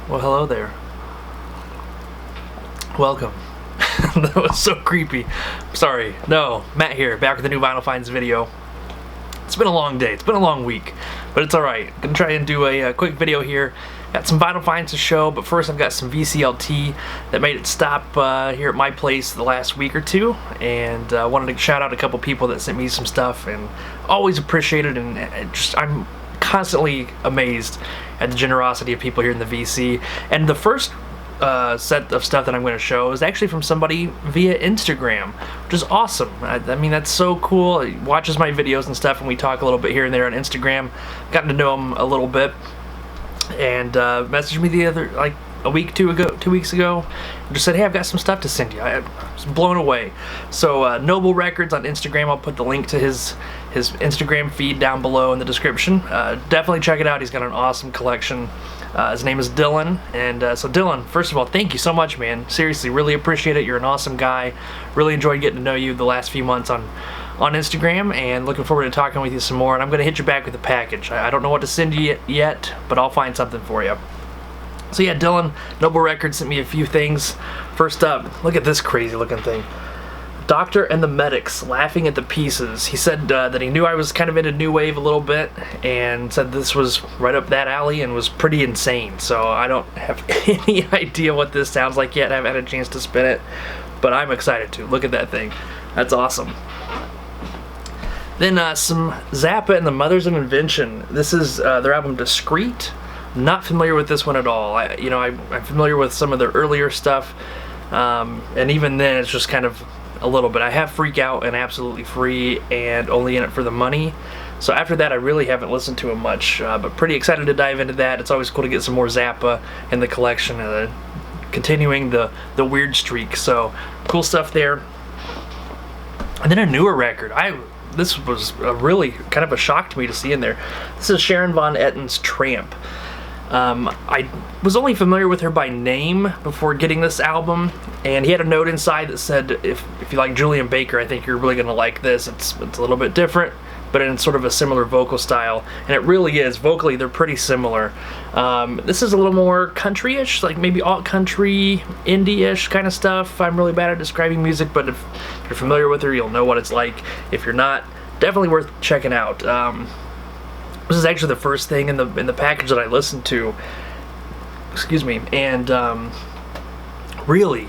Well, hello there. Welcome. That was so creepy. Sorry. No, Matt here, back with a new Vinyl Finds video. It's been a long day. It's been a long week, but it's alright. Gonna try and do a quick video here. Got some Vinyl Finds to show, but first I've got some VCLT that made it stop here at my place the last week or two, and wanted to shout out a couple people that sent me some stuff, and always appreciate it, and I'm constantly amazed at the generosity of people here in the VC. And the first set of stuff that I'm going to show is actually from somebody via Instagram, which is awesome. I mean, that's so cool. He watches my videos and stuff, and we talk a little bit here and there on Instagram. Gotten to know him a little bit, and messaged me the other, like, a week, 2 weeks ago, and just said, hey, I've got some stuff to send you. I was blown away. So Noble Records on Instagram, I'll put the link to his Instagram feed down below in the description. Definitely check it out. He's got an awesome collection. His name is Dylan, and so Dylan, first of all, thank you so much, man. Seriously, really appreciate it. You're an awesome guy. Really enjoyed getting to know you the last few months on Instagram, and looking forward to talking with you some more. And I'm going to hit you back with a package. I don't know what to send you yet, but I'll find something for you. So yeah, Dylan, Noble Records sent me a few things. First up, look at this crazy looking thing. Doctor and the Medics, Laughing at the Pieces. He said that he knew I was kind of into new wave a little bit, and said this was right up that alley and was pretty insane. So I don't have any idea what this sounds like yet. I haven't had a chance to spin it, but I'm excited to. Look at that thing. That's awesome. Then some Zappa and the Mothers of Invention. This is their album Discreet. Not familiar with this one at all. I'm familiar with some of their earlier stuff, and even then it's just kind of a little bit. I have Freak Out and Absolutely Free and Only In It for the Money. So after that I really haven't listened to him much, but pretty excited to dive into that. It's always cool to get some more Zappa in the collection, continuing the weird streak. So cool stuff there. And then a newer record. This was really kind of a shock to me to see in there. This is Sharon Von Etten's Tramp. I was only familiar with her by name before getting this album, and he had a note inside that said, if you like Julian Baker, I think you're really going to like this. It's a little bit different, but in sort of a similar vocal style, and it really is. Vocally, they're pretty similar. This is a little more country-ish, like maybe alt-country, indie-ish kind of stuff. I'm really bad at describing music, but if you're familiar with her, you'll know what it's like. If you're not, definitely worth checking out. This is actually the first thing in the package that I listened to. Excuse me, and really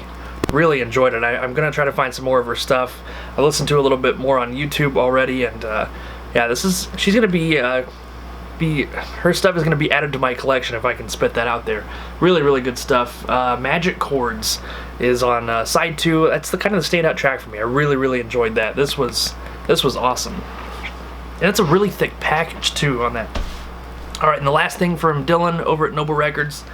enjoyed it. I'm gonna try to find some more of her stuff. I listened to a little bit more on YouTube already, and yeah, she's gonna be her stuff is gonna be added to my collection if I can spit that out there. Really good stuff. Magic Chords is on side 2. That's the kind of the standout track for me. I really enjoyed that. This was awesome. And it's a really thick package, too, on that. Alright, and the last thing from Dylan over at Noble Records.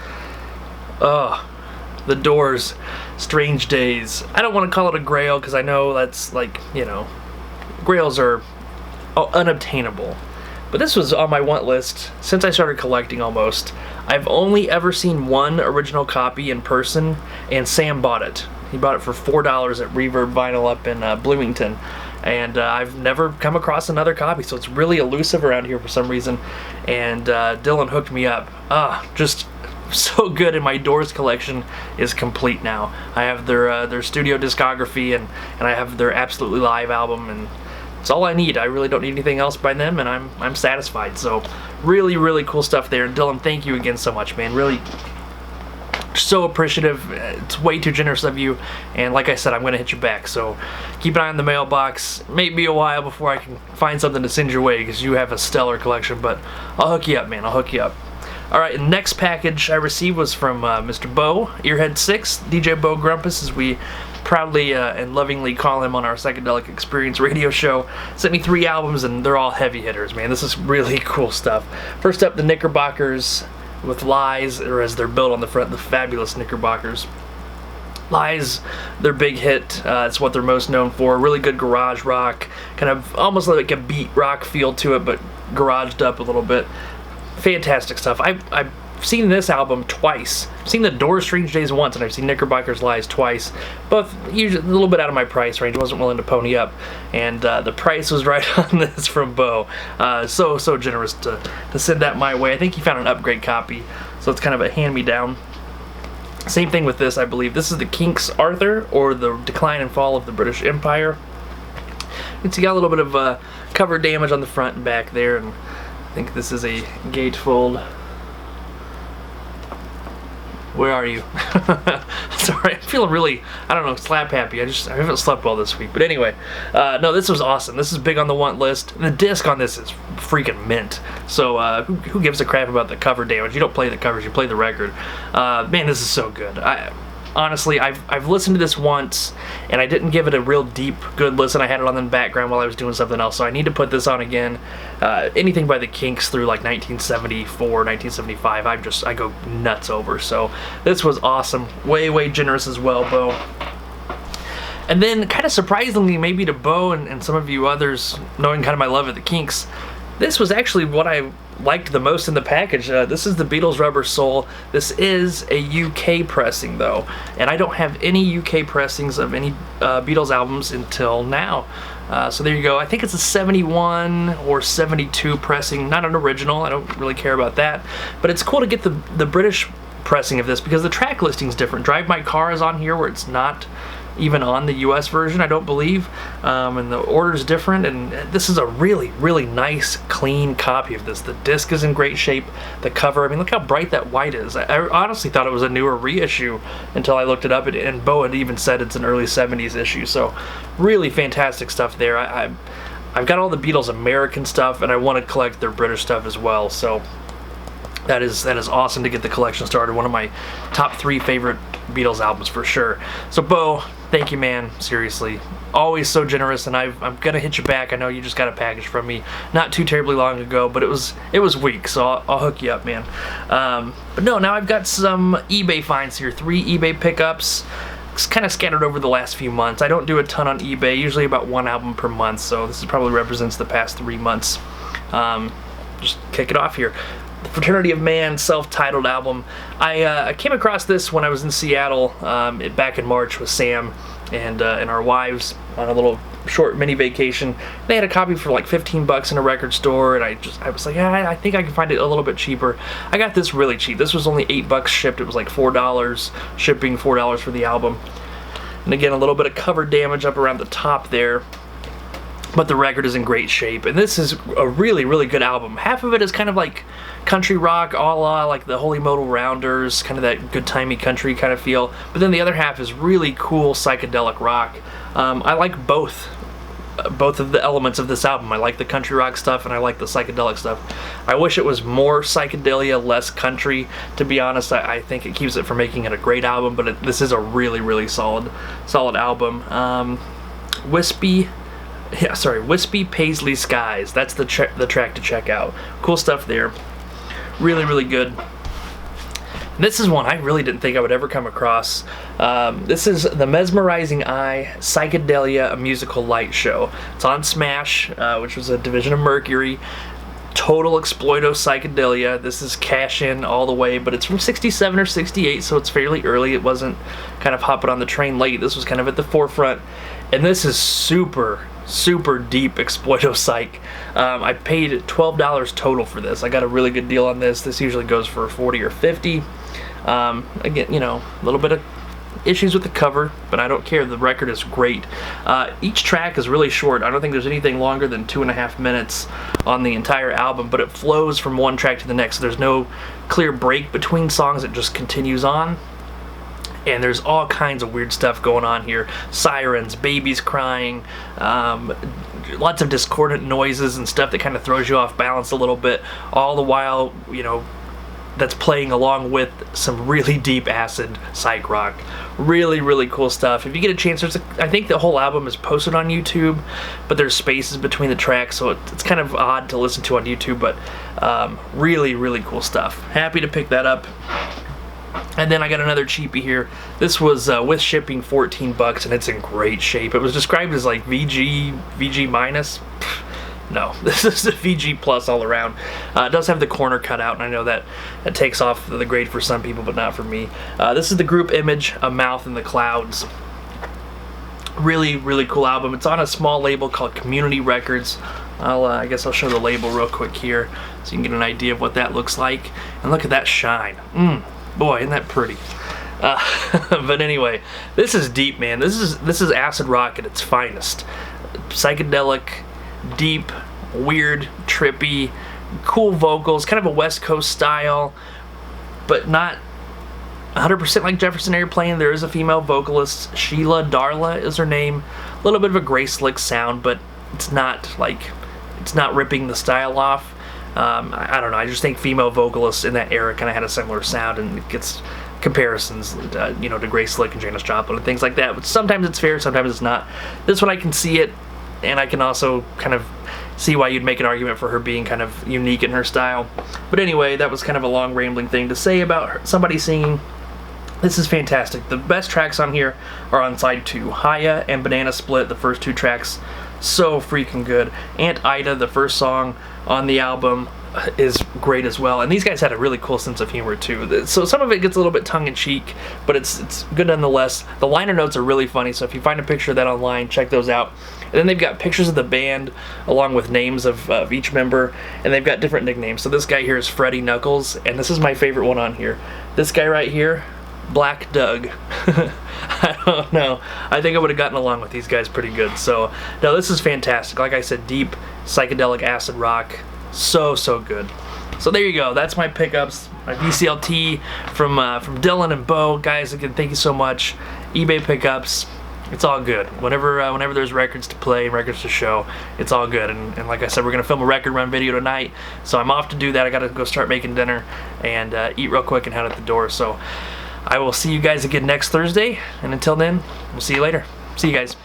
The Doors, Strange Days. I don't want to call it a grail, because I know that's, like, grails are unobtainable. But this was on my want list since I started collecting almost. I've only ever seen one original copy in person, and Sam bought it. He bought it for $4 at Reverb Vinyl up in Bloomington. And I've never come across another copy, so it's really elusive around here for some reason. And Dylan hooked me up. Just so good, and my Doors collection is complete now. I have their studio discography, and I have their Absolutely Live album, and it's all I need. I really don't need anything else by them, and I'm satisfied. So really cool stuff there. And Dylan, thank you again so much, man. Really so appreciative. It's way too generous of you, and like I said, I'm gonna hit you back, so keep an eye on the mailbox. May be a while before I can find something to send your way, because you have a stellar collection, but I'll hook you up, man. I'll hook you up. Alright, the next package I received was from Mr. Bo, Earhead 6, DJ Vogue Rumpus, as we proudly and lovingly call him on our Psychedelic Experience radio show. Sent me 3 albums, and they're all heavy hitters, man. This is really cool stuff. First up, the Knickerbockers with Lies, or as they're built on the front, the Fabulous Knickerbockers. Lies, their big hit. It's what they're most known for. Really good garage rock, kind of almost like a beat rock feel to it, but garaged up a little bit. Fantastic stuff. I've seen this album twice. I've seen the Doors Strange Days once, and I've seen Knickerbockers Lies twice. Both usually a little bit out of my price range. I wasn't willing to pony up, and the price was right on this from Bo. So generous to send that my way. I think he found an upgrade copy, so it's kind of a hand-me-down. Same thing with this, I believe. This is the Kinks' Arthur, or the Decline and Fall of the British Empire. You can see got a little bit of cover damage on the front and back there, and I think this is a gatefold. Where are you? Sorry, I'm feeling really, I don't know, slap happy. I haven't slept well this week. But anyway, no, this was awesome. This is big on the want list. The disc on this is freaking mint. So who gives a crap about the cover damage? You don't play the covers, you play the record. Man, this is so good. Honestly, I've listened to this once, and I didn't give it a real deep, good listen. I had it on in the background while I was doing something else, so I need to put this on again. Anything by the Kinks through like 1974, 1975, I go nuts over. So this was awesome. Way generous as well, Bo. And then, kind of surprisingly, maybe to Bo and some of you others, knowing kind of my love of the Kinks, this was actually what I liked the most in the package. This is the Beatles Rubber Soul. This is a UK pressing though, and I don't have any UK pressings of any Beatles albums until now. So there you go. I think it's a 71 or 72 pressing, not an original. I don't really care about that, but it's cool to get the British pressing of this because the track listing is different. Drive My Car is on here where it's not even on the US version, I don't believe, and the order is different, and this is a really nice clean copy of this. The disc is in great shape. The cover, I mean, look how bright that white is. I honestly thought it was a newer reissue until I looked it up, and Bo had even said it's an early 70s issue, so really fantastic stuff there. I've got all the Beatles American stuff, and I want to collect their British stuff as well, so that is awesome to get the collection started. One of my top 3 favorite Beatles albums for sure. So Bo, thank you, man. Seriously, always so generous, and I'm gonna hit you back. I know you just got a package from me not too terribly long ago, but it was weak, so I'll hook you up, man. But no, now I've got some eBay finds here. 3 eBay pickups. It's kind of scattered over the last few months. I don't do a ton on eBay, usually about 1 album per month, so this probably represents the past 3 months. Just kick it off here. The Fraternity of Man self-titled album. I came across this when I was in Seattle back in March with Sam and our wives on a little short mini vacation. They had a copy for like 15 bucks in a record store, and I was like, yeah, I think I can find it a little bit cheaper. I got this really cheap. This was only 8 bucks shipped. It was like $4 shipping, $4 for the album. And again, a little bit of cover damage up around the top there, but the record is in great shape, and this is a really good album. Half of it is kind of like country rock, a la like the Holy Modal Rounders, kind of that good-timey country kind of feel, but then the other half is really cool psychedelic rock. I like both of the elements of this album. I like the country rock stuff, and I like the psychedelic stuff. I wish it was more psychedelia, less country. To be honest, I think it keeps it from making it a great album, but this is a really solid album. Wispy Paisley Skies. That's the track to check out. Cool stuff there. Really good. And this is one I really didn't think I would ever come across. This is The Mesmerizing Eye Psychedelia, a Musical Light Show. It's on Smash, which was a division of Mercury. Total exploito psychedelia. This is cash in all the way, but it's from 67 or 68, so it's fairly early. It wasn't kind of hopping on the train late. This was kind of at the forefront, and this is super deep exploito psych. I paid $12 total for this. I got a really good deal on this. This usually goes for 40 or 50. Again, you know, a little bit of issues with the cover, but I don't care. The record is great. Each track is really short. I don't think there's anything longer than 2.5 minutes on the entire album, but it flows from one track to the next. So there's no clear break between songs. It just continues on. And there's all kinds of weird stuff going on here. Sirens, babies crying, lots of discordant noises and stuff that kind of throws you off balance a little bit. All the while, you know, that's playing along with some really deep acid psych rock. Really cool stuff. If you get a chance, I think the whole album is posted on YouTube, but there's spaces between the tracks, so it's kind of odd to listen to on YouTube, but really cool stuff. Happy to pick that up. And then I got another cheapie here. This was with shipping 14 bucks, and it's in great shape. It was described as like VG minus. No, this is a VG plus all around. It does have the corner cut out, and I know that takes off the grade for some people, but not for me. This is the group image, A Mouth in the Clouds. Really cool album. It's on a small label called Community Records. I guess I'll show the label real quick here so you can get an idea of what that looks like. And look at that shine. Boy, isn't that pretty. But anyway, this is deep, man. This is acid rock at its finest. Psychedelic, deep, weird, trippy, cool vocals, kind of a West Coast style, but not 100% like Jefferson Airplane. There is a female vocalist, Sheila Darla is her name. A little bit of a Gray Slick sound, but it's not ripping the style off. I don't know, I just think female vocalists in that era kind of had a similar sound, and it gets comparisons, to Gray Slick and Janis Joplin and things like that. But sometimes it's fair, sometimes it's not. This one I can see it, and I can also kind of see why you'd make an argument for her being kind of unique in her style. But anyway, that was kind of a long rambling thing to say about somebody singing. This is fantastic. The best tracks on here are on side 2. Haya and Banana Split, the first 2 tracks, so freaking good. Aunt Ida, the first song on the album, is great as well. And these guys had a really cool sense of humor too. So some of it gets a little bit tongue-in-cheek, but it's good nonetheless. The liner notes are really funny, so if you find a picture of that online, check those out. And then they've got pictures of the band along with names of each member, and they've got different nicknames. So this guy here is Freddie Knuckles, and this is my favorite one on here. This guy right here, Black Doug. I don't know. I think I would have gotten along with these guys pretty good. So, no, this is fantastic. Like I said, deep, psychedelic acid rock. So good. So there you go. That's my pickups. My VCLT from Dylan and Bo. Guys, again, thank you so much. eBay pickups. It's all good. Whenever there's records to play, records to show, it's all good. And like I said, we're going to film a record run video tonight. So I'm off to do that. I got to go start making dinner and eat real quick and head out the door. So I will see you guys again next Thursday. And until then, we'll see you later. See you guys.